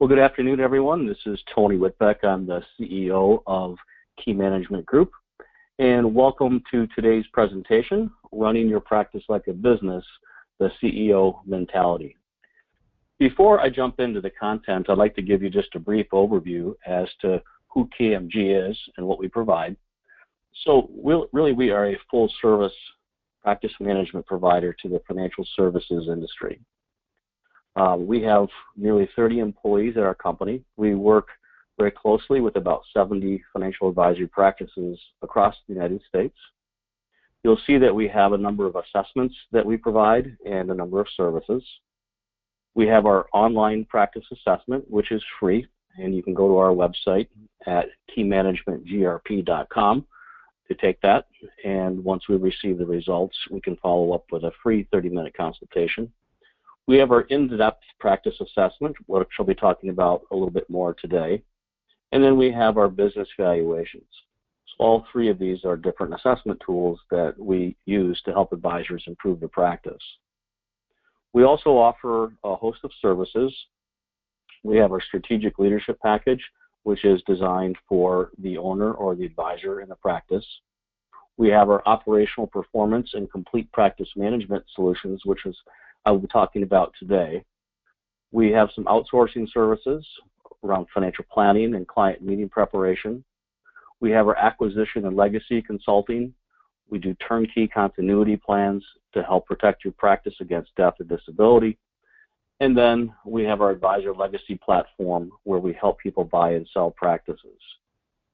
Well, good afternoon, everyone. This is Tony Whitbeck. I'm the CEO of Key Management Group, and welcome to today's presentation, Running Your Practice Like a Business, the CEO Mentality. Before I jump into the content, I'd like to give you just a brief overview as to who KMG is and what we provide. So really, we are a full-service practice management provider to the financial services industry. We have nearly 30 employees at our company. We work very closely with about 70 financial advisory practices across the United States. You'll see that we have a number of assessments that we provide and a number of services. We have our online practice assessment, which is free, and you can go to our website at keymanagementgrp.com to take that. And once we receive the results, we can follow up with a free 30-minute consultation. We have our in-depth practice assessment, which I'll be talking about a little bit more today. And then we have our business valuations. So all three of these are different assessment tools that we use to help advisors improve their practice. We also offer a host of services. We have our strategic leadership package, which is designed for the owner or the advisor in the practice. We have our operational performance and complete practice management solutions, which is I will be talking about today. We have some outsourcing services around financial planning and client meeting preparation. We have our acquisition and legacy consulting. We do turnkey continuity plans to help protect your practice against death or disability. And then we have our advisor legacy platform where we help people buy and sell practices.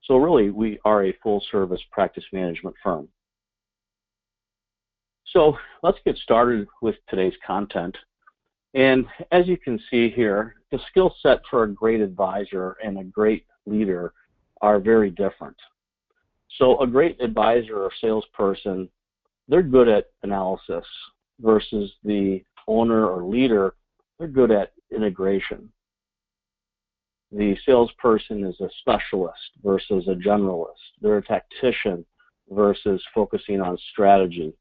So really, we are a full-service practice management firm. So let's get started with today's content. And as you can see here, the skill set for a great advisor and a great leader are very different. So a great advisor or salesperson, they're good at analysis versus the owner or leader, they're good at integration. The salesperson is a specialist versus a generalist. They're a tactician versus focusing on strategy.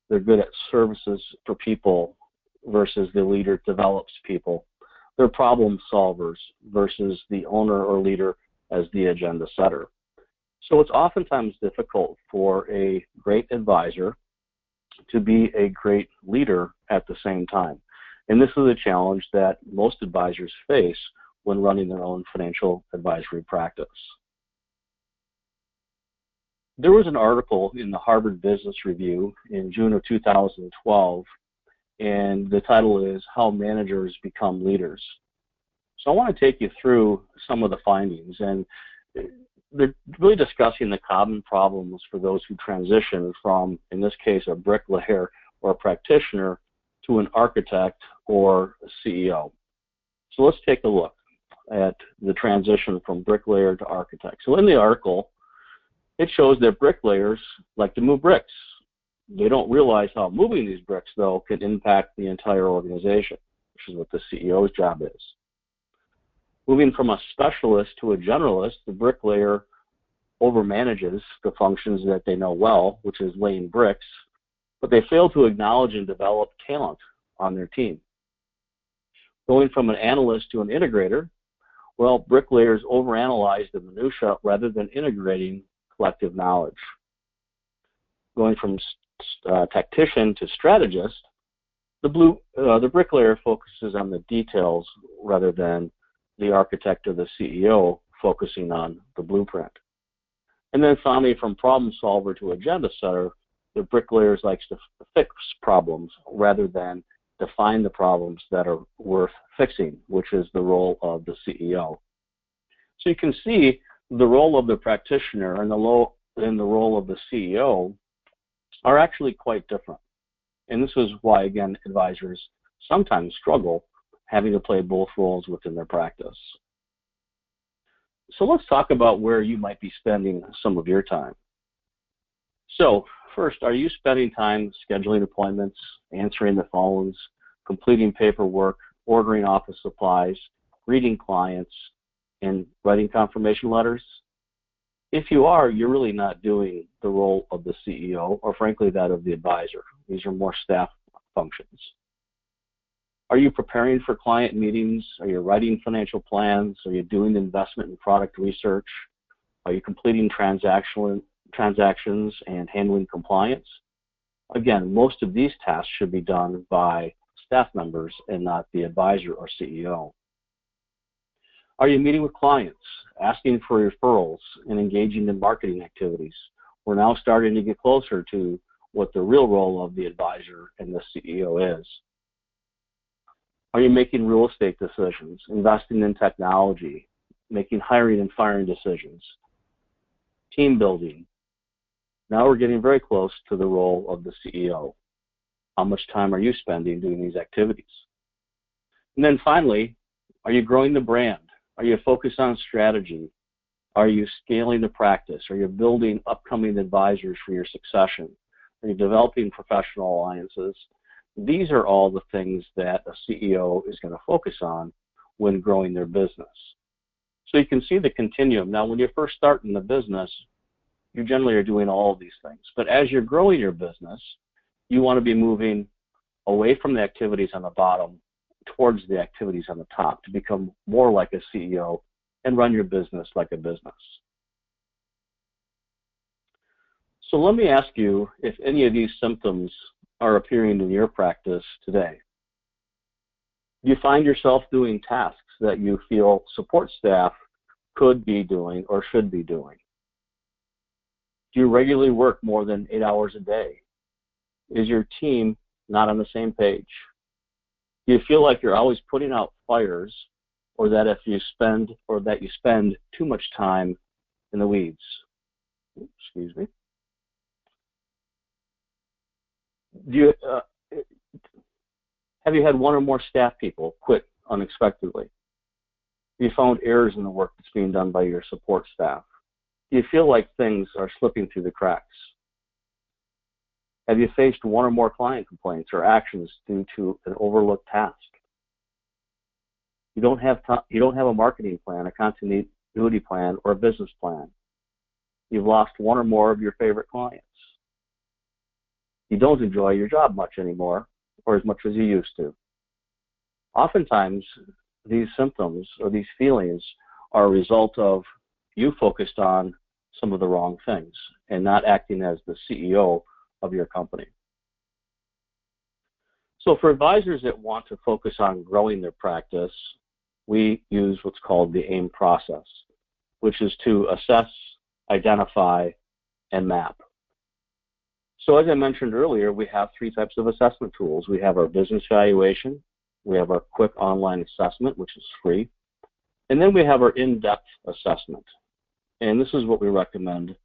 They're good at services for people versus the leader develops people. They're problem solvers versus the owner or leader as the agenda setter. So it's oftentimes difficult for a great advisor to be a great leader at the same time. And this is a challenge that most advisors face when running their own financial advisory practice. There was an article in the Harvard Business Review in June of 2012, and the title is How Managers Become Leaders. So I want to take you through some of the findings, and they're really discussing the common problems for those who transition from, in this case, a bricklayer or a practitioner to an architect or a CEO. So let's take a look at the transition from bricklayer to architect. So in the article, it shows that bricklayers like to move bricks. They don't realize how moving these bricks, though, can impact the entire organization, which is what the CEO's job is. Moving from a specialist to a generalist, the bricklayer overmanages the functions that they know well, which is laying bricks, but they fail to acknowledge and develop talent on their team. Going from an analyst to an integrator, well, bricklayers overanalyze the minutia rather than integrating collective knowledge. Going from tactician to strategist, the bricklayer focuses on the details rather than the architect or the CEO focusing on the blueprint. And then finally, from problem solver to agenda setter, the bricklayer likes to fix problems rather than define the problems that are worth fixing, which is the role of the CEO. So you can see the role of the practitioner and the role of the CEO are actually quite different. And this is why, again, advisors sometimes struggle having to play both roles within their practice. So let's talk about where you might be spending some of your time. So first, are you spending time scheduling appointments, answering the phones, completing paperwork, ordering office supplies, greeting clients, and writing confirmation letters? If you are, you're really not doing the role of the CEO or frankly that of the advisor. These are more staff functions. Are you preparing for client meetings? Are you writing financial plans? Are you doing investment and product research? Are you completing transactions and handling compliance? Again, most of these tasks should be done by staff members and not the advisor or CEO. Are you meeting with clients, asking for referrals, and engaging in marketing activities? We're now starting to get closer to what the real role of the advisor and the CEO is. Are you making real estate decisions, investing in technology, making hiring and firing decisions, team building? Now we're getting very close to the role of the CEO. How much time are you spending doing these activities? And then finally, are you growing the brand? Are you focused on strategy? Are you scaling the practice? Are you building upcoming advisors for your succession? Are you developing professional alliances? These are all the things that a CEO is going to focus on when growing their business. So you can see the continuum. Now, when you first start in the business, you generally are doing all of these things. But as you're growing your business, you want to be moving away from the activities on the bottom towards the activities on the top to become more like a CEO and run your business like a business. So let me ask you if any of these symptoms are appearing in your practice today. Do you find yourself doing tasks that you feel support staff could be doing or should be doing? Do you regularly work more than 8 hours a day? Is your team not on the same page? Do you feel like you're always putting out fires, or that you spend too much time in the weeds? Excuse me. Have you had one or more staff people quit unexpectedly? Have you found errors in the work that's being done by your support staff? Do you feel like things are slipping through the cracks? Have you faced one or more client complaints or actions due to an overlooked task? You don't have a marketing plan, a continuity plan, or a business plan. You've lost one or more of your favorite clients. You don't enjoy your job much anymore, or as much as you used to. Oftentimes, these symptoms or these feelings are a result of you focused on some of the wrong things and not acting as the CEO of your company. So for advisors that want to focus on growing their practice, we use what's called the AIM process, which is to assess, identify, and map. So as I mentioned earlier, we have 3 types of assessment tools. We have our business valuation, we have our quick online assessment, which is free, and then we have our in-depth assessment. And this is what we recommend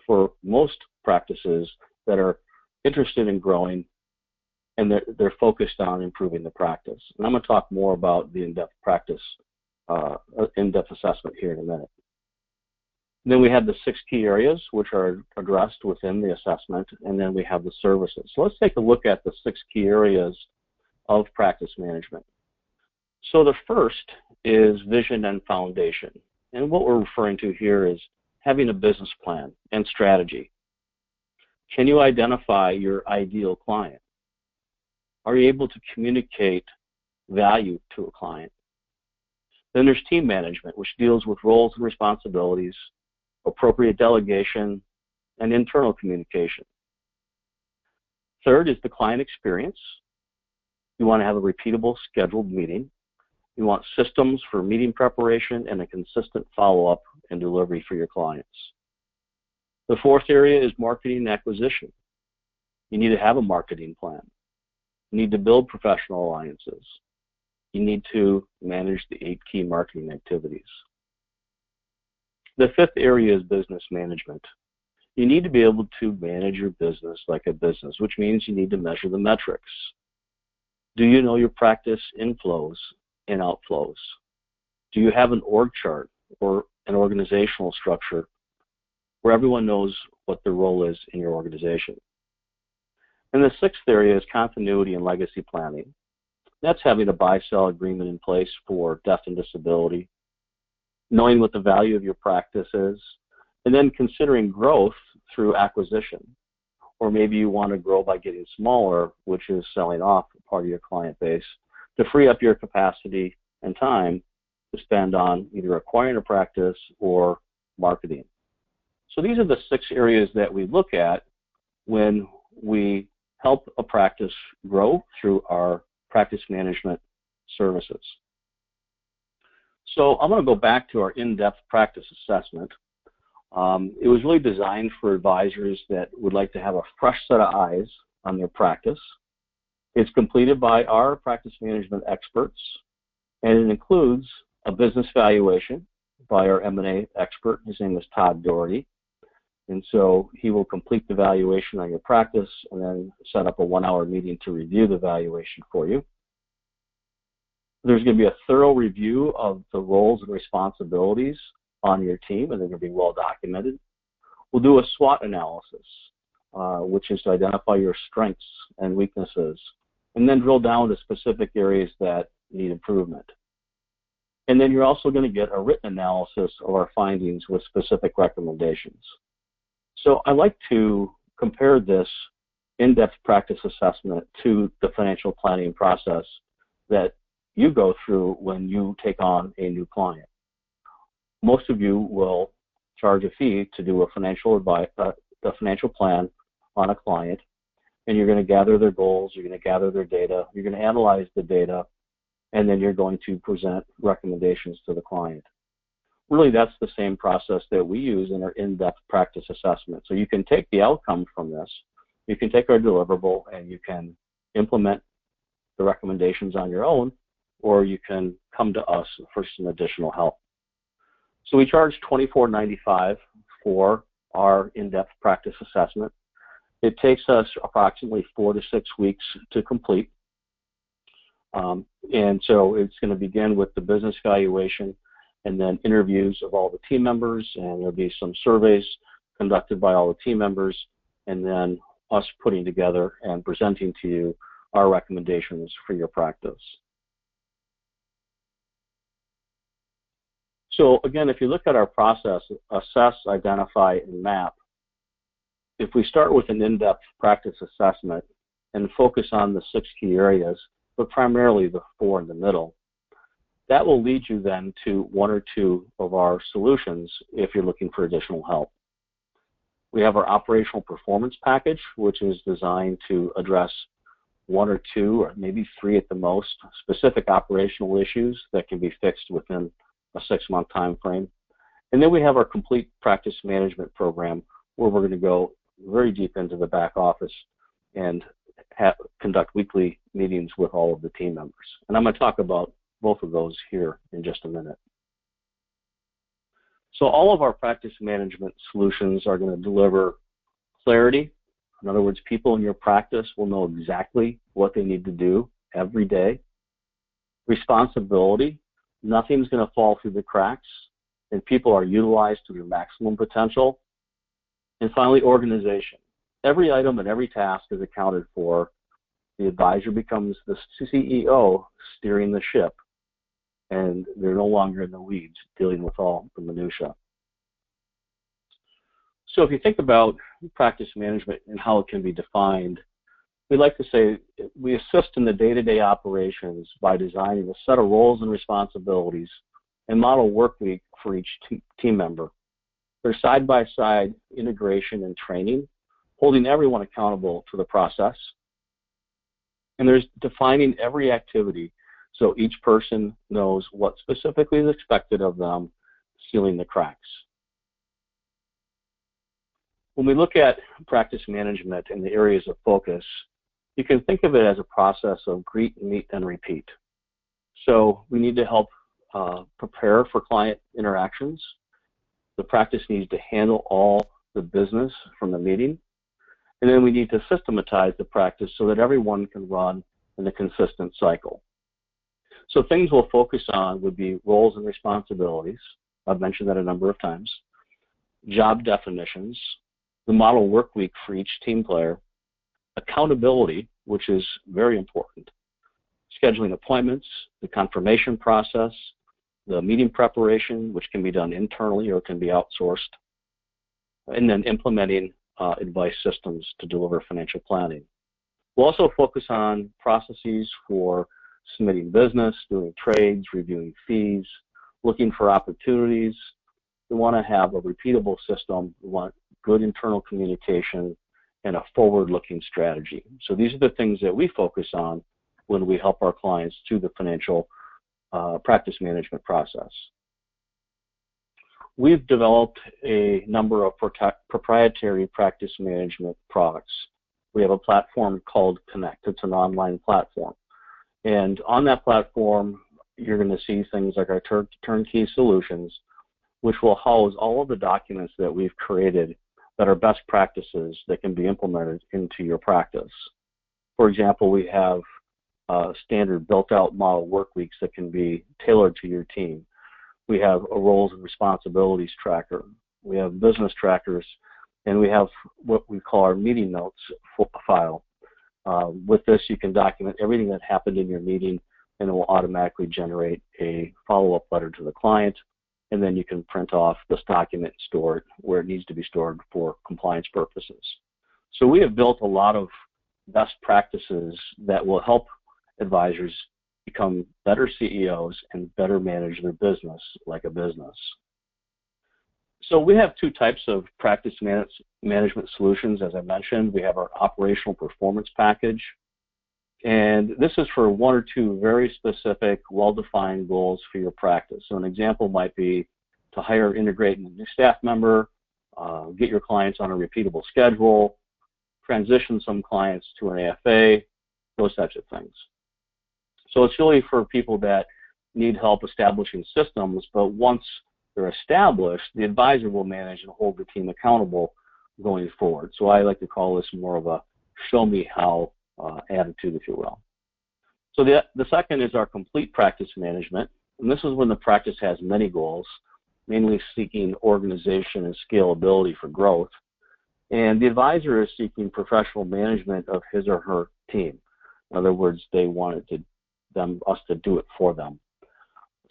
for most practices that are interested in growing and they're focused on improving the practice. And I'm going to talk more about the in-depth practice, in-depth assessment here in a minute. And then we have the 6 key areas which are addressed within the assessment, and then we have the services. So let's take a look at the 6 key areas of practice management. So the first is vision and foundation. And what we're referring to here is having a business plan and strategy. Can you identify your ideal client? Are you able to communicate value to a client? Then there's team management, which deals with roles and responsibilities, appropriate delegation, and internal communication. Third is the client experience. You want to have a repeatable scheduled meeting. You want systems for meeting preparation and a consistent follow-up and delivery for your clients. The 4th area is marketing and acquisition. You need to have a marketing plan. You need to build professional alliances. You need to manage the 8 key marketing activities. The 5th area is business management. You need to be able to manage your business like a business, which means you need to measure the metrics. Do you know your practice inflows and outflows? Do you have an org chart or an organizational structure where everyone knows what their role is in your organization? And the 6th area is continuity and legacy planning. That's having a buy-sell agreement in place for death and disability, knowing what the value of your practice is, and then considering growth through acquisition. Or maybe you want to grow by getting smaller, which is selling off part of your client base to free up your capacity and time to spend on either acquiring a practice or marketing. So these are the 6 areas that we look at when we help a practice grow through our practice management services. So I'm going to go back to our in-depth practice assessment. It was really designed for advisors that would like to have a fresh set of eyes on their practice. It's completed by our practice management experts, and it includes a business valuation by our M&A expert. His name is Todd Doherty. And so he will complete the valuation on your practice and then set up a 1-hour meeting to review the valuation for you. There's going to be a thorough review of the roles and responsibilities on your team, and they're going to be well documented. We'll do a SWOT analysis, which is to identify your strengths and weaknesses, and then drill down to specific areas that need improvement. And then you're also going to get a written analysis of our findings with specific recommendations. So I like to compare this in-depth practice assessment to the financial planning process that you go through when you take on a new client. Most of you will charge a fee to do a financial plan on a client, and you're going to gather their goals, you're going to gather their data, you're going to analyze the data, and then you're going to present recommendations to the client. Really, that's the same process that we use in our in-depth practice assessment. So you can take the outcome from this, you can take our deliverable, and you can implement the recommendations on your own, or you can come to us for some additional help. So we charge $24.95 for our in-depth practice assessment. It takes us approximately 4 to 6 weeks to complete. And so it's going to begin with the business valuation and then interviews of all the team members, and there'll be some surveys conducted by all the team members, and then us putting together and presenting to you our recommendations for your practice. So again, if you look at our process, assess, identify, and map, if we start with an in-depth practice assessment and focus on the 6 key areas, but primarily the 4 in the middle, that will lead you then to 1 or 2 of our solutions if you're looking for additional help. We have our operational performance package, which is designed to address 1 or 2 or maybe 3 at the most specific operational issues that can be fixed within a 6-month time frame. And then we have our complete practice management program, where we're going to go very deep into the back office and conduct weekly meetings with all of the team members. And I'm going to talk about both of those here in just a minute. So all of our practice management solutions are going to deliver clarity. In other words, people in your practice will know exactly what they need to do every day. Responsibility. Nothing's going to fall through the cracks, and people are utilized to their maximum potential. And finally, organization. Every item and every task is accounted for. The advisor becomes the CEO steering the ship, and they're no longer in the weeds dealing with all the minutia. So if you think about practice management and how it can be defined, we like to say we assist in the day-to-day operations by designing a set of roles and responsibilities and model work week for each team member. There's side-by-side integration and training, holding everyone accountable to the process. And there's defining every activity so each person knows what specifically is expected of them, sealing the cracks. When we look at practice management and the areas of focus, you can think of it as a process of greet, meet, and repeat. So we need to help prepare for client interactions. The practice needs to handle all the business from the meeting. And then we need to systematize the practice so that everyone can run in a consistent cycle. So things we'll focus on would be roles and responsibilities. I've mentioned that a number of times. Job definitions, the model work week for each team player, accountability, which is very important, scheduling appointments, the confirmation process, the meeting preparation, which can be done internally or can be outsourced, and then implementing advice systems to deliver financial planning. We'll also focus on processes for submitting business, doing trades, reviewing fees, looking for opportunities. We want to have a repeatable system. We want good internal communication and a forward-looking strategy. So these are the things that we focus on when we help our clients through the financial practice management process. We've developed a number of proprietary practice management products. We have a platform called Connect. It's an online platform. And on that platform, you're going to see things like our turnkey solutions, which will house all of the documents that we've created that are best practices that can be implemented into your practice. For example, we have standard built-out model work weeks that can be tailored to your team. We have a roles and responsibilities tracker. We have business trackers, and we have what we call our meeting notes file. With this, you can document everything that happened in your meeting, and it will automatically generate a follow-up letter to the client, and then you can print off this document and store it where it needs to be stored for compliance purposes. So we have built a lot of best practices that will help advisors become better CEOs and better manage their business like a business. So we have two types of practice management solutions, as I mentioned. We have our operational performance package, and this is for one or two very specific, well-defined goals for your practice. So an example might be to hire, integrate a new staff member, get your clients on a repeatable schedule, transition some clients to an AFA, those types of things. So it's really for people that need help establishing systems, but once they're established, the advisor will manage and hold the team accountable going forward. So I like to call this more of a show me how attitude, if you will. So the second is our complete practice management, and this is when the practice has many goals, mainly seeking organization and scalability for growth, and the advisor is seeking professional management of his or her team. In other words, they wanted us to do it for them.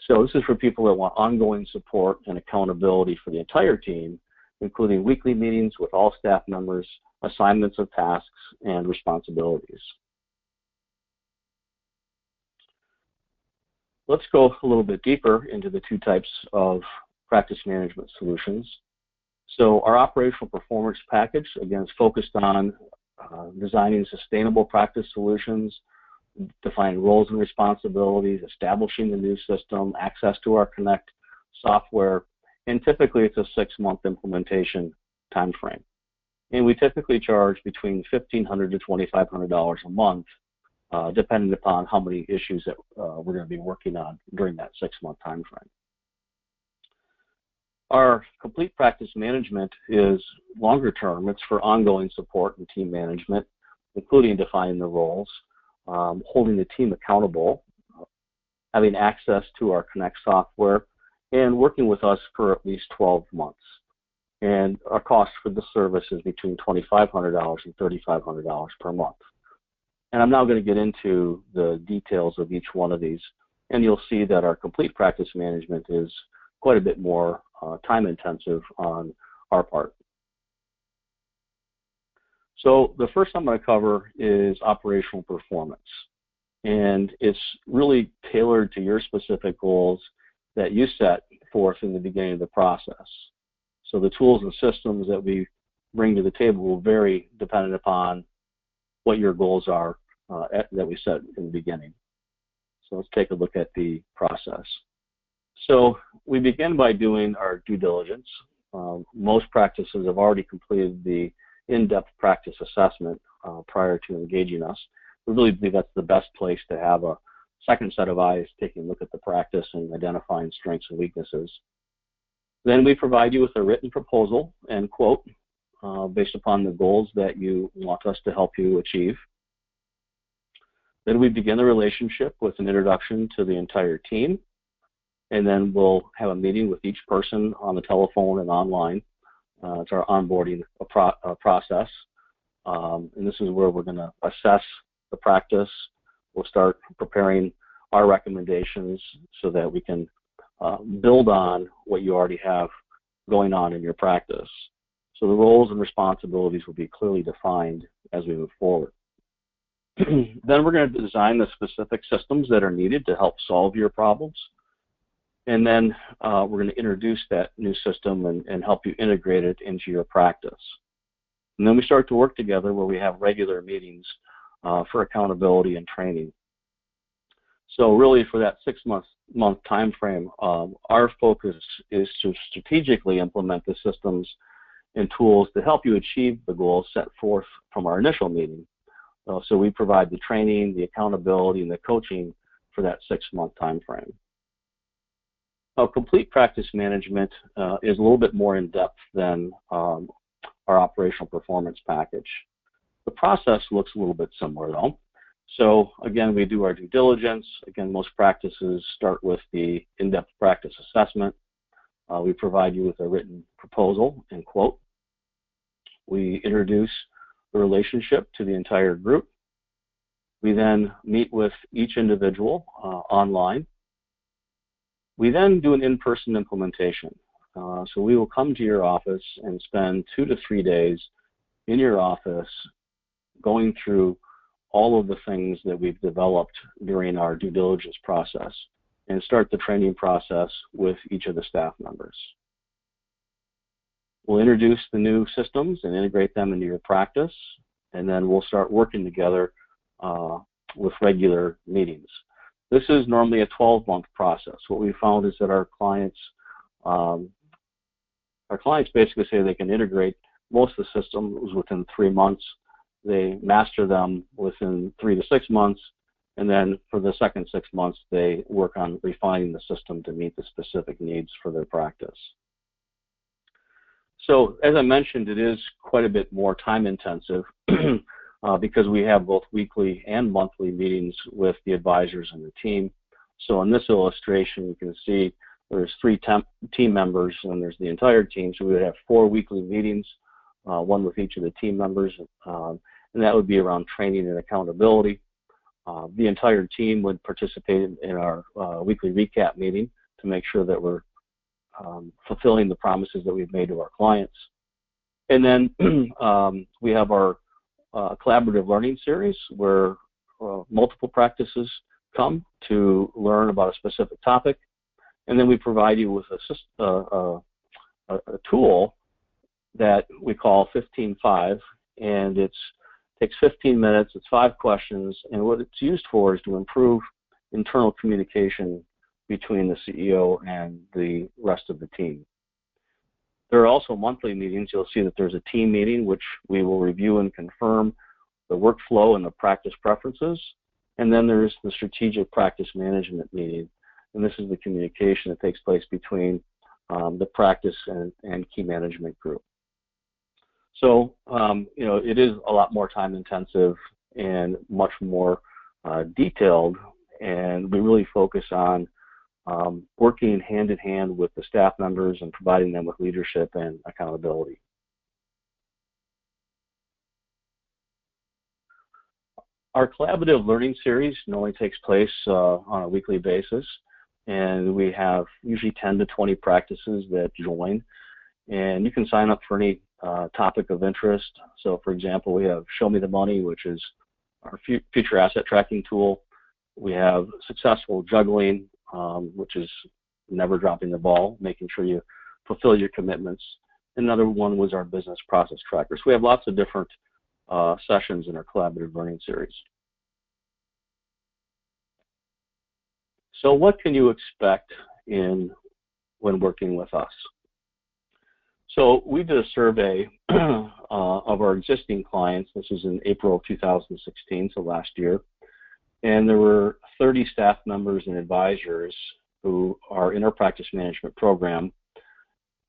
So this is for people that want ongoing support and accountability for the entire team, including weekly meetings with all staff members, assignments of tasks, and responsibilities. Let's go a little bit deeper into the two types of practice management solutions. So our operational performance package, again, is focused on designing sustainable practice solutions, defining roles and responsibilities, establishing the new system, access to our Connect software, and typically it's a 6-month implementation time frame. And we typically charge between $1,500 to $2,500 a month, depending upon how many issues that we're going to be working on during that 6-month time frame. Our complete practice management is longer term. It's for ongoing support and team management, including defining the roles, holding the team accountable, having access to our Connect software, and working with us for at least 12 months. And our cost for the service is between $2,500 and $3,500 per month. And I'm now going to get into the details of each one of these, and you'll see that our complete practice management is quite a bit more time intensive on our part. So the first I'm going to cover is operational performance, and it's really tailored to your specific goals that you set forth in the beginning of the process. So the tools and systems that we bring to the table will vary depending upon what your goals are that we set in the beginning. So let's take a look at the process. So we begin by doing our due diligence. Most practices have already completed the in-depth practice assessment prior to engaging us. We really believe that's the best place to have a second set of eyes taking a look at the practice and identifying strengths and weaknesses. Then we provide you with a written proposal and quote based upon the goals that you want us to help you achieve. Then we begin the relationship with an introduction to the entire team, and then we'll have a meeting with each person on the telephone and online. It's our onboarding process, and this is where we're going to assess the practice. We'll start preparing our recommendations so that we can build on what you already have going on in your practice. So the roles and responsibilities will be clearly defined as we move forward. Then we're going to design the specific systems that are needed to help solve your problems. And then we're going to introduce that new system and help you integrate it into your practice. And then we start to work together where we have regular meetings for accountability and training. So really for that 6-month time frame, our focus is to strategically implement the systems and tools to help you achieve the goals set forth from our initial meeting. So we provide the training, the accountability, and the coaching for that 6-month time frame. Now, complete practice management is a little bit more in depth than our operational performance package. The process looks a little bit similar though. So again, we do our due diligence. Again, most practices start with the in-depth practice assessment. We provide you with a written proposal and quote. We introduce the relationship to the entire group. We then meet with each individual online. We then do an in-person implementation. So we will come to your office and spend 2 to 3 days in your office going through all of the things that we've developed during our due diligence process and start the training process with each of the staff members. We'll introduce the new systems and integrate them into your practice, and then we'll start working together with regular meetings. This is normally a 12-month process. What we found is that our clients basically say they can integrate most of the systems within 3 months. They master them within 3 to 6 months, and then for the second 6 months, they work on refining the system to meet the specific needs for their practice. So, as I mentioned, it is quite a bit more time-intensive because we have both weekly and monthly meetings with the advisors and the team. So, in this illustration, you can see there's 3 team members and there's the entire team. So, we would have 4 weekly meetings, one with each of the team members, and that would be around training and accountability. The entire team would participate in our weekly recap meeting to make sure that we're fulfilling the promises that we've made to our clients. And then we have our collaborative learning series where multiple practices come to learn about a specific topic, and then we provide you with a tool that we call 15-5, and it takes 15 minutes, it's 5 questions, and what it's used for is to improve internal communication between the CEO and the rest of the team. There are also monthly meetings. You'll see that there's a team meeting which we will review and confirm the workflow and the practice preferences, and then there's the strategic practice management meeting, and this is the communication that takes place between the practice and key management group. So, it is a lot more time intensive and much more detailed, and we really focus on working hand in hand with the staff members and providing them with leadership and accountability. Our collaborative learning series normally takes place on a weekly basis, and we have usually 10 to 20 practices that join, and you can sign up for any topic of interest. So, for example, we have Show Me the Money, which is our future asset tracking tool. We have Successful Juggling, which is never dropping the ball, making sure you fulfill your commitments. Another one was our Business Process Tracker. So we have lots of different sessions in our collaborative learning series. So what can you expect when working with us? So we did a survey of our existing clients. This is in April of 2016, so last year. And there were 30 staff members and advisors who are in our practice management program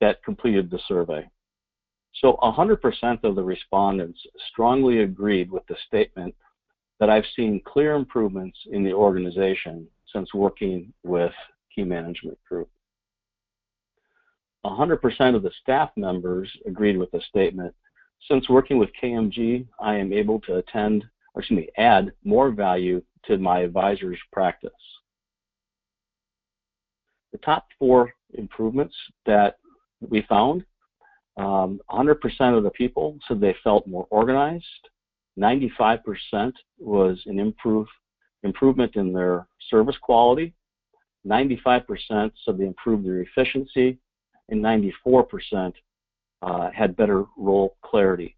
that completed the survey. So 100% of the respondents strongly agreed with the statement that I've seen clear improvements in the organization since working with Key Management Group. 100% of the staff members agreed with the statement, since working with KMG, I am able to add more value to my advisor's practice. The top 4 improvements that we found, 100% of the people said they felt more organized, 95% was an improvement in their service quality, 95% said they improved their efficiency, and 94% had better role clarity.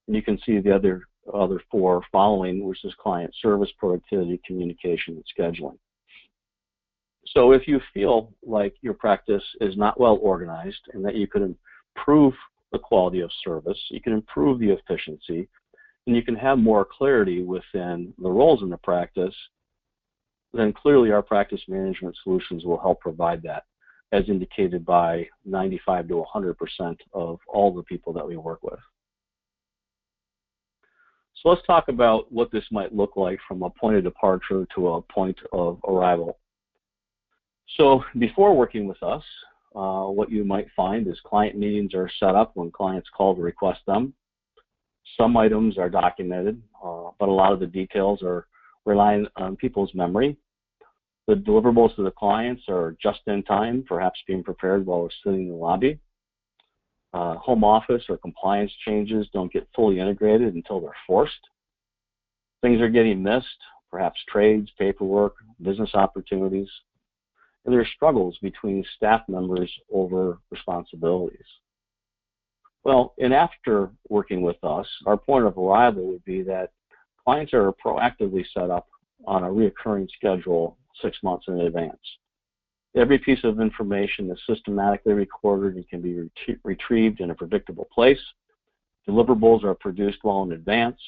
And you can see the other four following, which is client service, productivity, communication, and scheduling. So if you feel like your practice is not well organized and that you can improve the quality of service, you can improve the efficiency, and you can have more clarity within the roles in the practice, then clearly our practice management solutions will help provide that, as indicated by 95 to 100% of all the people that we work with. So let's talk about what this might look like from a point of departure to a point of arrival. So before working with us, what you might find is client meetings are set up when clients call to request them. Some items are documented, but a lot of the details are relying on people's memory. The deliverables to the clients are just in time, perhaps being prepared while we're sitting in the lobby. Home office or compliance changes don't get fully integrated until they're forced. Things are getting missed, perhaps trades, paperwork, business opportunities. And there are struggles between staff members over responsibilities. Well, and after working with us, our point of arrival would be that clients are proactively set up on a reoccurring schedule 6 months in advance. Every piece of information is systematically recorded and can be retrieved in a predictable place. Deliverables are produced well in advance.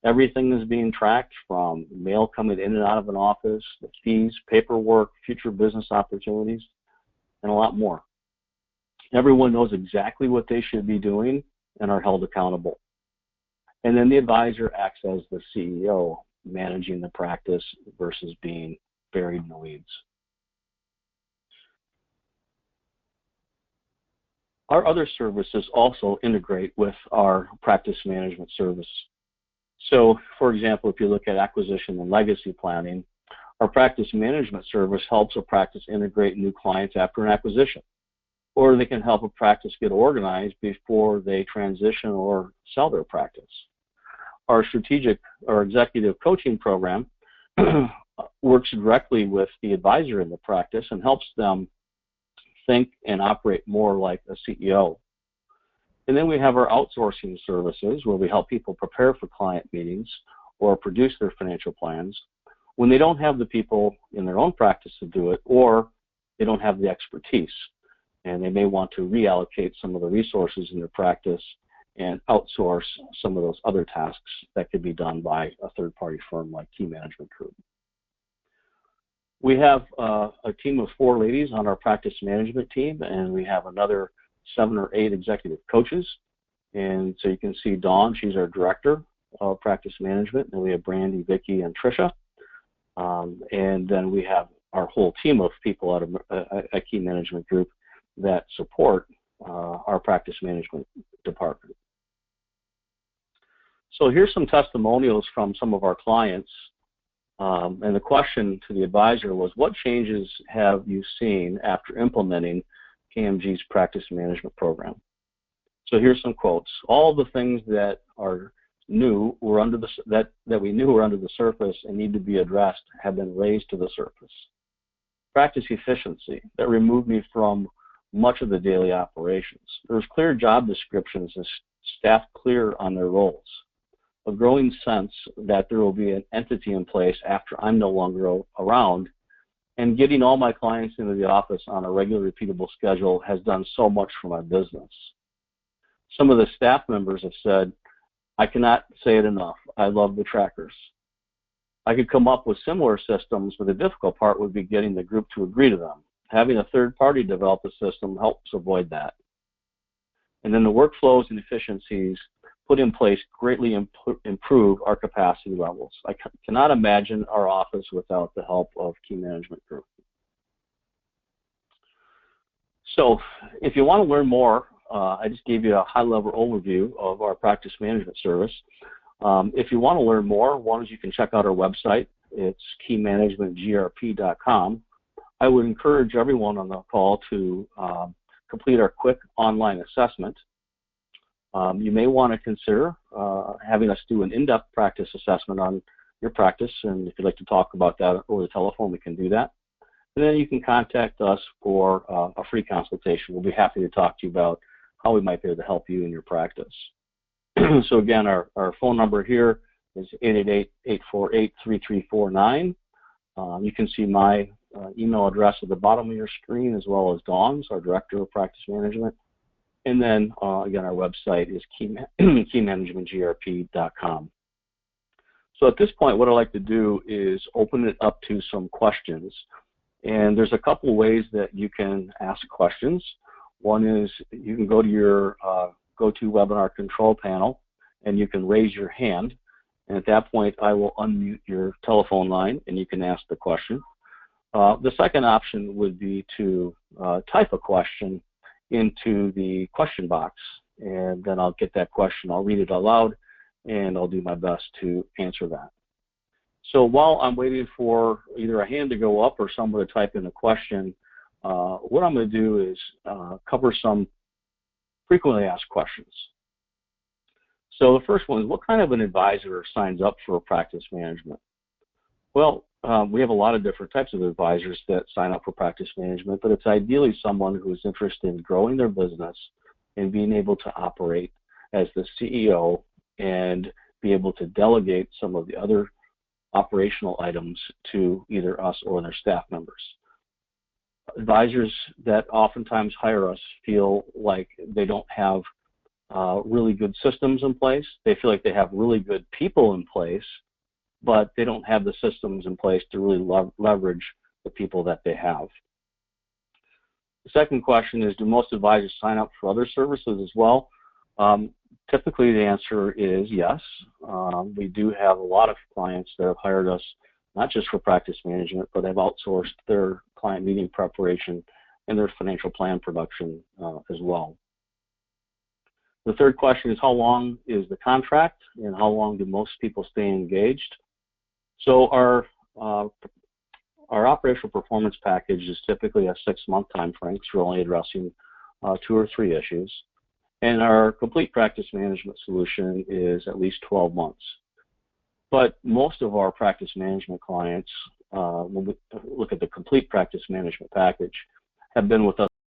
Everything is being tracked, from mail coming in and out of an office, the fees, paperwork, future business opportunities, and a lot more. Everyone knows exactly what they should be doing and are held accountable. And then the advisor acts as the CEO, managing the practice versus being buried in the weeds. Our other services also integrate with our practice management service. So, for example, if you look at acquisition and legacy planning, our practice management service helps a practice integrate new clients after an acquisition, or they can help a practice get organized before they transition or sell their practice. Our executive coaching program works directly with the advisor in the practice and helps them think and operate more like a CEO. And then we have our outsourcing services, where we help people prepare for client meetings or produce their financial plans when they don't have the people in their own practice to do it, or they don't have the expertise, and they may want to reallocate some of the resources in their practice and outsource some of those other tasks that could be done by a third-party firm like Key Management Group. We have a team of 4 ladies on our practice management team, and we have another 7 or 8 executive coaches. And so you can see Dawn, she's our director of practice management, and we have Brandy, Vicki, and Tricia. And then we have our whole team of people out of a Key Management Group that support our practice management department. So here's some testimonials from some of our clients. And the question to the advisor was, what changes have you seen after implementing KMG's practice management program? So here's some quotes. All the things that are new were under the that we knew were under the surface and need to be addressed have been raised to the surface. Practice efficiency, that removed me from much of the daily operations. There's clear job descriptions and staff clear on their roles. A growing sense that there will be an entity in place after I'm no longer around, and getting all my clients into the office on a regular, repeatable schedule has done so much for my business. Some of the staff members have said, I cannot say it enough, I love the trackers. I could come up with similar systems, but the difficult part would be getting the group to agree to them. Having a third party develop a system helps avoid that. And then the workflows and efficiencies put in place greatly improve our capacity levels. I cannot imagine our office without the help of Key Management Group. So if you want to learn more, I just gave you a high-level overview of our practice management service. If you want to learn more, one is you can check out our website. It's keymanagementgrp.com. I would encourage everyone on the call to complete our quick online assessment. You may want to consider having us do an in-depth practice assessment on your practice, and if you'd like to talk about that over the telephone, we can do that. And then you can contact us for a free consultation. We'll be happy to talk to you about how we might be able to help you in your practice. So again, our phone number here is 888-848-3349. You can see my email address at the bottom of your screen, as well as Dawn's, our Director of Practice Management. And then, again, our website is keymanagementgrp.com. So at this point, what I'd like to do is open it up to some questions. And there's a couple ways that you can ask questions. One is you can go to your GoToWebinar control panel, and you can raise your hand. And at that point, I will unmute your telephone line, and you can ask the question. The second option would be to type a question into the question box, and then I'll get that question. I'll read it aloud, and I'll do my best to answer that. So while I'm waiting for either a hand to go up or someone to type in a question, what I'm going to do is cover some frequently asked questions. So the first one is, what kind of an advisor signs up for practice management? Well, we have a lot of different types of advisors that sign up for practice management, but it's ideally someone who is interested in growing their business and being able to operate as the CEO and be able to delegate some of the other operational items to either us or their staff members. Advisors that oftentimes hire us feel like they don't have really good systems in place. They feel like they have really good people in place, but they don't have the systems in place to really leverage the people that they have. The second question is, do most advisors sign up for other services as well? Typically, the answer is yes. We do have a lot of clients that have hired us not just for practice management, but have outsourced their client meeting preparation and their financial plan production as well. The third question is, how long is the contract, and how long do most people stay engaged? So our operational performance package is typically a 6-month time frame, because we're only addressing 2 or 3 issues. And our complete practice management solution is at least 12 months. But most of our practice management clients, when we look at the complete practice management package, have been with us